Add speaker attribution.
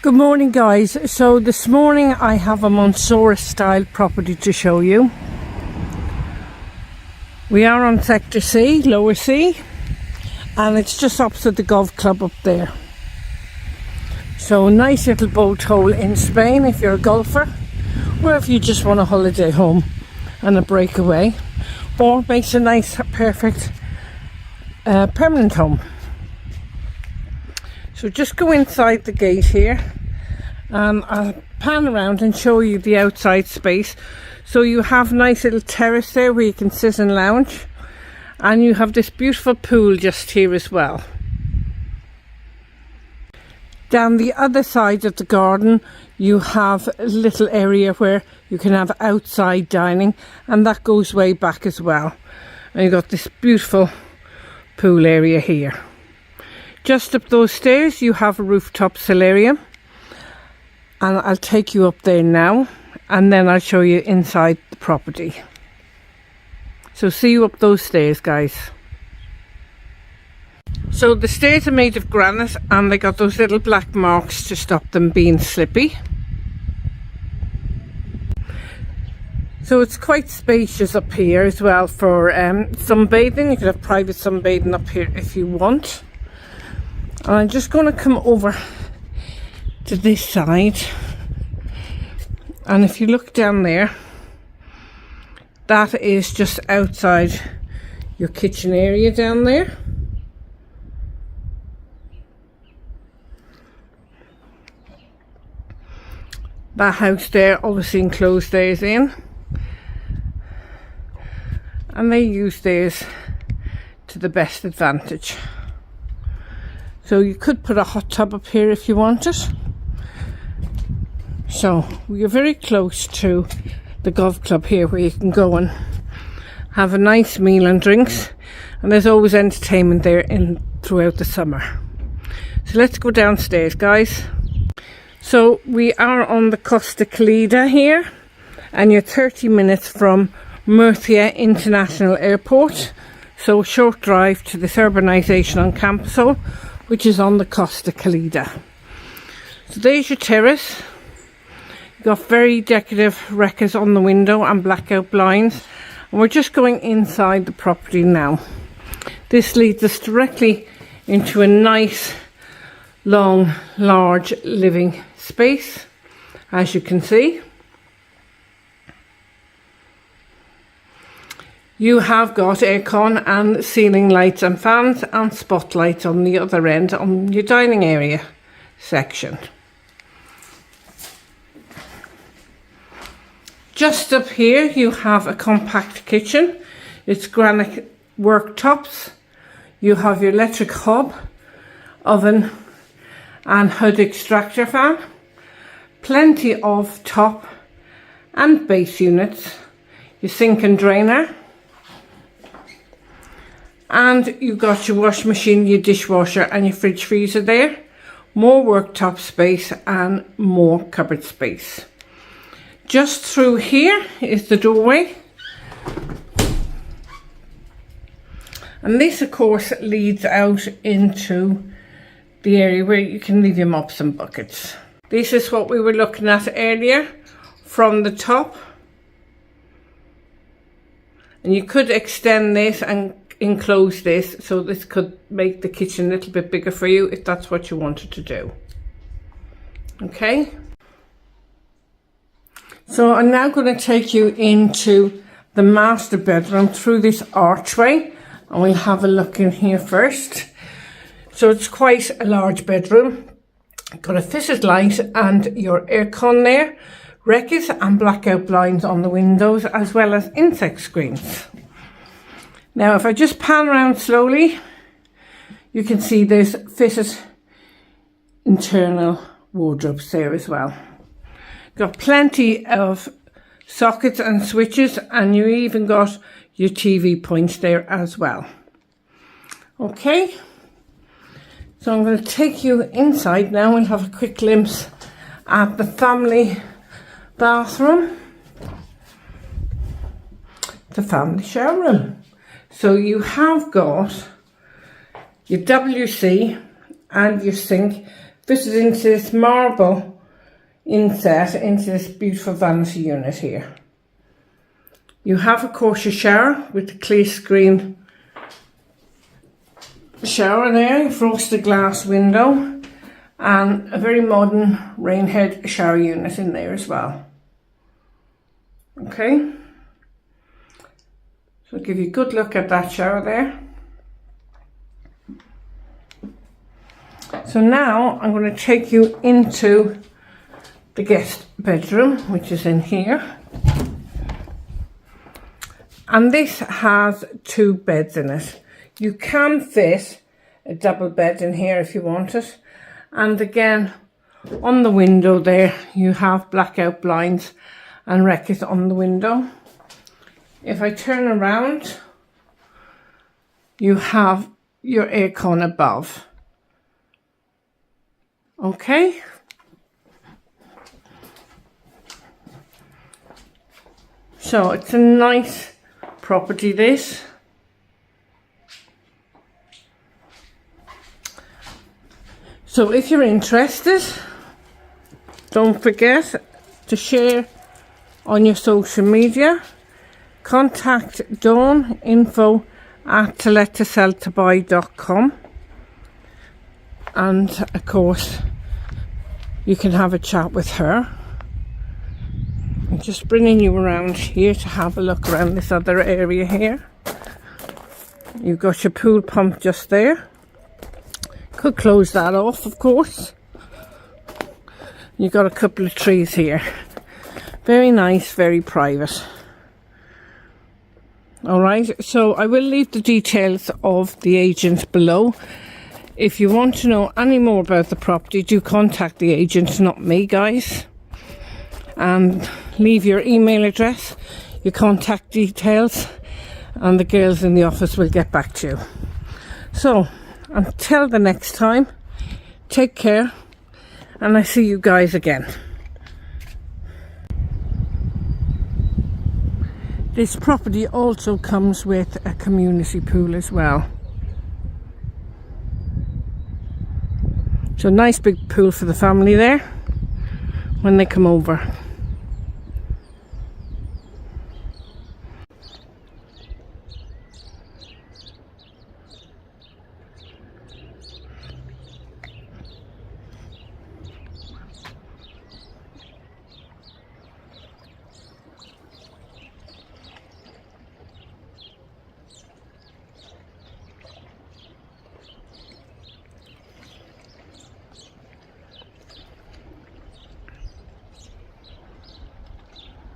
Speaker 1: Good morning guys. So this morning I have a Monsora style property to show you. We are on sector C, lower C, and it's just opposite the golf club up there. So a nice little boat hole in Spain if you're a golfer, or if you just want a holiday home and a breakaway, or makes a nice perfect permanent home. So just go inside the gate here and I'll pan around and show you the outside space. So you have a nice little terrace there where you can sit and lounge, and you have this beautiful pool just here as well. Down the other side of the garden you have a little area where you can have outside dining, and that goes way back as well. And you've got this beautiful pool area here. Just up those stairs you have a rooftop solarium, and I'll take you up there now and then I'll show you inside the property. So see you up those stairs, guys. So the stairs are made of granite and they got those little black marks to stop them being slippy. So it's quite spacious up here as well for sunbathing. You could have private sunbathing up here if you want. And I'm just going to come over to this side, and if you look down there, that is just outside your kitchen area down there. That house there obviously enclosed theirs in, and they use theirs to the best advantage. So you could put a hot tub up here if you wanted. So we're very close to the golf club here where you can go and have a nice meal and drinks, and there's always entertainment there throughout the summer. So let's go downstairs, guys. So we are on the Costa.Calida here, and you're 30 minutes from Murcia International Airport. So a short drive to this urbanisation on Campo, which is on the Costa.Calida. So there's your terrace. You've got very decorative wreckers on the window and blackout blinds. And we're just going inside the property now. This leads us directly into a nice, long, large living space, as you can see. You have got aircon and ceiling lights and fans and spotlights on the other end on your dining area section. Just up here you have a compact kitchen. It's granite worktops. You have your electric hob, oven and hood extractor fan. Plenty of top and base units. Your sink and drainer. And you've got your washing machine, your dishwasher and your fridge freezer there. More worktop space and more cupboard space. Just through here is the doorway. And this of course leads out into the area where you can leave your mops and buckets. This is what we were looking at earlier from the top. And you could extend this and enclose this, so this could make the kitchen a little bit bigger for you if that's what you wanted to do. Okay, so I'm now going to take you into the master bedroom through this archway, and we'll have a look in here first. So it's quite a large bedroom. Got a fitted light and your aircon there, wreckers and blackout blinds on the windows, as well as insect screens. Now if I just pan around slowly, you can see there's fitted internal wardrobes there as well. Got plenty of sockets and switches, and you even got your TV points there as well. Okay, so I'm going to take you inside now and have a quick glimpse at the family bathroom, the family shower room. So you have got your WC and your sink fitted into this marble inset into this beautiful vanity unit here. You have, of course, your shower with the clear screen shower there, frosted glass window, and a very modern rain head shower unit in there as well. Okay, so I'll give you a good look at that shower there. So now I'm going to take you into the guest bedroom, which is in here. And this has 2 beds in it. You can fit a double bed in here if you want it. And again, on the window there, you have blackout blinds and reckitt on the window. If I turn around, you have your aircon above. Okay. So it's a nice property, this. So if you're interested, don't forget to share on your social media. Contact Dawn, info@tolettoselltobuy.com, and of course you can have a chat with her. I'm just bringing you around here to have a look around this other area here. You've got your pool pump just there. Could close that off, of course. You've got a couple of trees here. Very nice, very private. Alright, so I will leave the details of the agent below. If you want to know any more about the property, do contact the agent, not me, guys. And leave your email address, your contact details, and the girls in the office will get back to you. So, until the next time, take care, and I see you guys again. This property also comes with a community pool as well. So nice big pool for the family there when they come over.